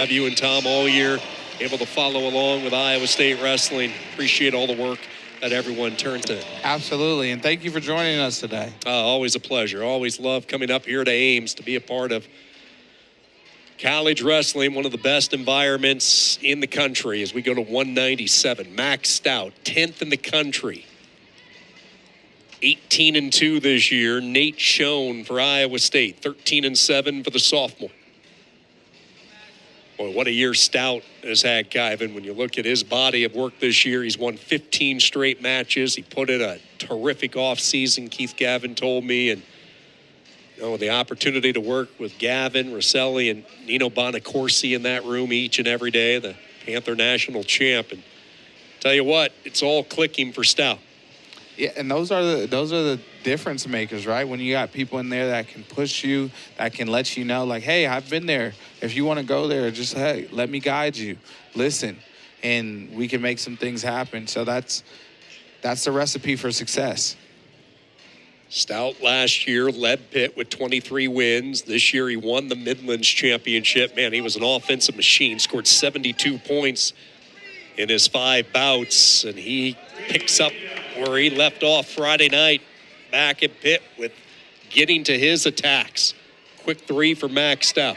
Have you and Tom all year able to follow along with Iowa State wrestling. Appreciate all the work that everyone turns to. Absolutely, and thank you for joining us today. Always a pleasure. Always love coming up here to Ames to be a part of college wrestling, one of the best environments in the country as we go to 197. Max Stout, 10th in the country. 18-2 this year. Nate Schon for Iowa State, 13-7 for the sophomore. Boy, what a year Stout has had, Kyvan. When you look at his body of work this year, he's won 15 straight matches. He put in a terrific offseason, Keith Gavin told me. And the opportunity to work with Gavin, Rosselli, and Nino Bonacorsi in that room each and every day, the Panther national champ. And tell you what, it's all clicking for Stout. Yeah, and those are the difference makers, right? When you got people in there that can push you, that can let you know, like, hey, I've been there. If you want to go there, just, hey, let me guide you. Listen, and we can make some things happen. So that's the recipe for success. Stout last year led Pitt with 23 wins. This year he won the Midlands Championship. Man, he was an offensive machine, scored 72 points in his 5 bouts, and he picks up where he left off Friday night back at Pitt with getting to his attacks. Quick 3 for Max Stout.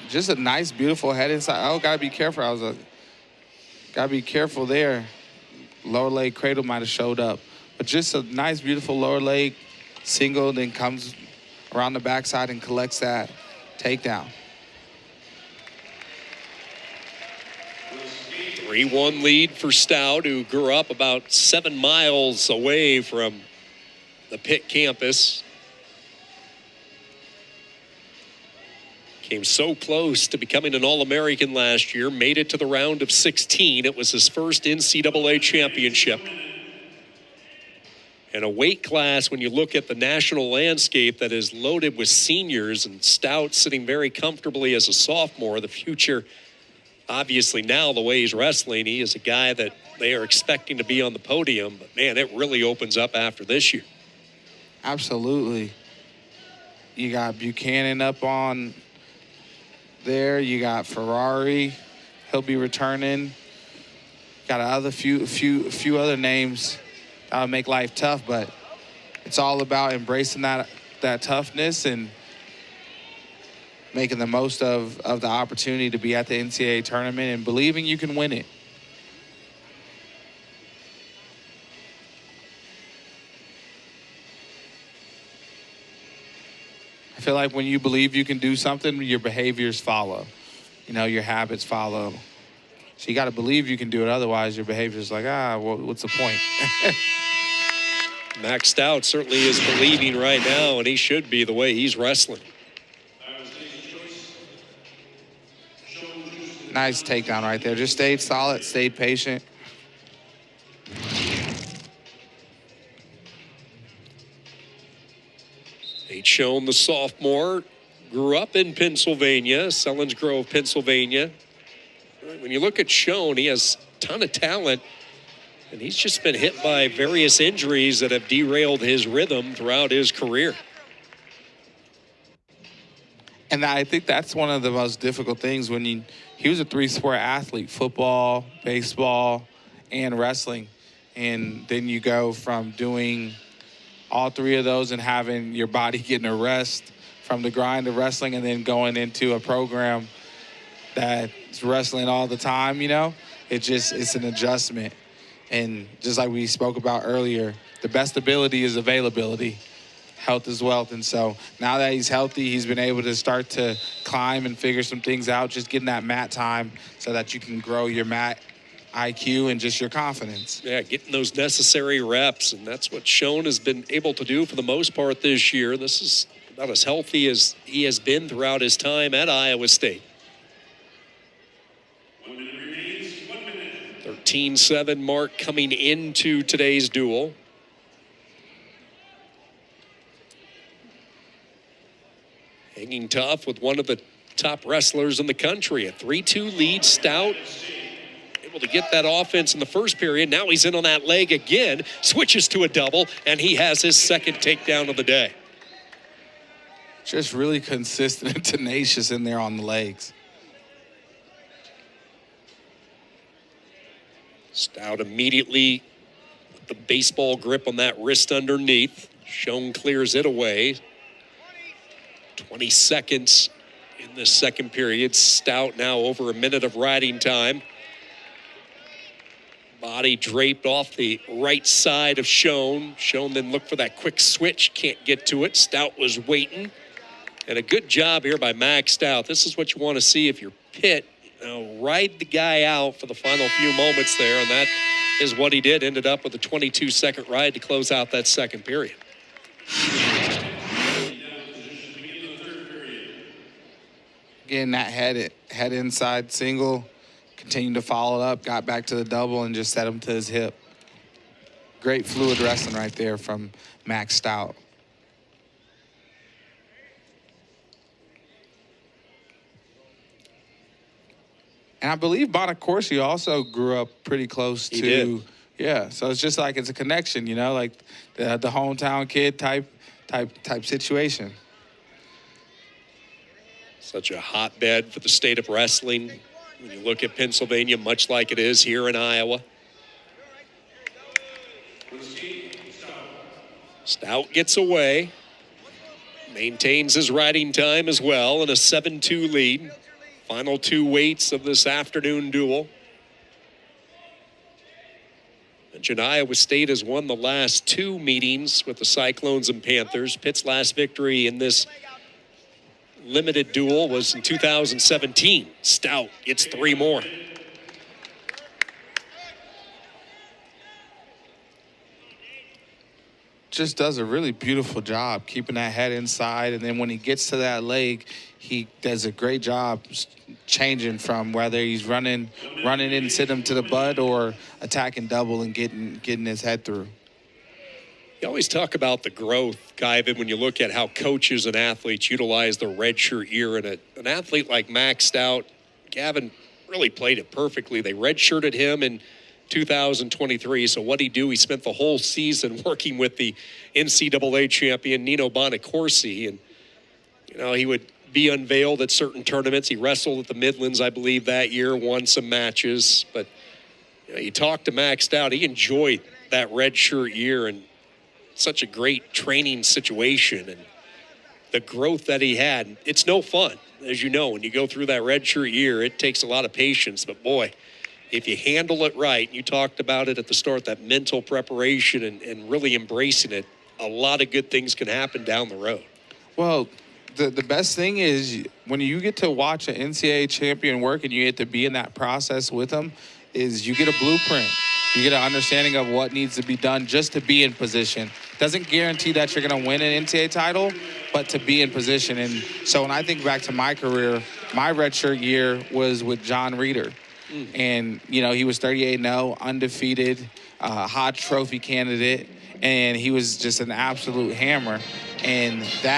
Just a nice, beautiful head inside. Oh, gotta be careful. Gotta be careful there. Lower leg cradle might have showed up. But just a nice, beautiful lower leg single, then comes around the backside and collects that takedown. 3-1 lead for Stout, who grew up about 7 miles away from the Pitt campus. Came so close to becoming an All-American last year, made it to the round of 16. It was his first NCAA championship. And a weight class, when you look at the national landscape, that is loaded with seniors, and Stout sitting very comfortably as a sophomore. The future, obviously now the way he's wrestling, he is a guy that they are expecting to be on the podium. But man, it really opens up after this year. Absolutely. You got Buchanan up on there. You got Ferrari. He'll be returning. Got a few other names that'll make life tough, but it's all about embracing that toughness and making the most of the opportunity to be at the NCAA tournament and believing you can win it. I feel like when you believe you can do something, your behaviors follow. Your habits follow. So you got to believe you can do it. Otherwise, your behavior's like, what's the point? Max Stout certainly is believing right now, and he should be the way he's wrestling. Nice takedown right there. Just stayed solid, stayed patient. Nate Schon, the sophomore, grew up in Pennsylvania, Selinsgrove, Pennsylvania. When you look at Schon, he has a ton of talent, and he's just been hit by various injuries that have derailed his rhythm throughout his career. And I think that's one of the most difficult things when he was a 3-sport athlete, football, baseball, and wrestling. And then you go from doing all 3 of those and having your body getting a rest from the grind of wrestling and then going into a program that's wrestling all the time, it's an adjustment. And just like we spoke about earlier, the best ability is availability. Health is wealth. And so now that he's healthy, he's been able to start to climb and figure some things out, just getting that mat time so that you can grow your mat IQ and just your confidence. Yeah, getting those necessary reps, and that's what Schon has been able to do for the most part this year. This is about as healthy as he has been throughout his time at Iowa State. 13-7 mark coming into today's duel. Hanging tough with one of the top wrestlers in the country. A 3-2 lead. Stout able to get that offense in the first period. Now he's in on that leg again. Switches to a double, and he has his second takedown of the day. just really consistent and tenacious in there on the legs. Stout immediately with the baseball grip on that wrist underneath. Schon clears it away. 20 seconds in the second period. Stout now over a minute of riding time. Body draped off the right side of Schon. Schon then looked for that quick switch. Can't get to it. Stout was waiting. And a good job here by Max Stout. This is what you want to see if you're Pitt. Ride the guy out for the final few moments there, and that is what he did. Ended up with a 22-second ride to close out that second period. Again, that head inside single, continued to follow it up, got back to the double, and just set him to his hip. Great fluid wrestling right there from Max Stout. And I believe Bonacorsi also grew up pretty close to. He did. Yeah, so it's just like it's a connection, you know, like the hometown kid type situation. Such a hotbed for the state of wrestling. When you look at Pennsylvania, much like it is here in Iowa. Stout gets away. Maintains his riding time as well in a 7-2 lead. Final two weights of this afternoon duel. And Iowa State has won the last two meetings with the Cyclones and Panthers. Pitt's last victory in this limited duel was in 2017. Stout gets three more. Just does a really beautiful job keeping that head inside, and then when he gets to that leg, he does a great job changing from whether he's running in, sit him to the butt, or attacking double and getting his head through. You always talk about the growth, Kyvan, when you look at how coaches and athletes utilize the redshirt year. And an athlete like Max Stout, Gavin really played it perfectly. They redshirted him in 2023. So what did he do? He spent the whole season working with the NCAA champion, Nino Bonacorsi. And, you know, he would be unveiled at certain tournaments. He wrestled at the Midlands, I believe, that year, won some matches. But, you know, you talk to Max Stout, he enjoyed that redshirt year and such a great training situation and the growth that he had. It's no fun, as you know, when you go through that redshirt year. It takes a lot of patience, but boy, if you handle it right, you talked about it at the start, that mental preparation and really embracing it, a lot of good things can happen down the road. Well, the best thing is when you get to watch an NCAA champion work and you get to be in that process with them, is you get a blueprint. You get an understanding of what needs to be done just to be in position. Doesn't guarantee that you're going to win an NCAA title, but to be in position. And so when I think back to my career, my redshirt year was with John Reeder. And, you know, he was 38-0, undefeated, Hodge Trophy candidate, and he was just an absolute hammer. And that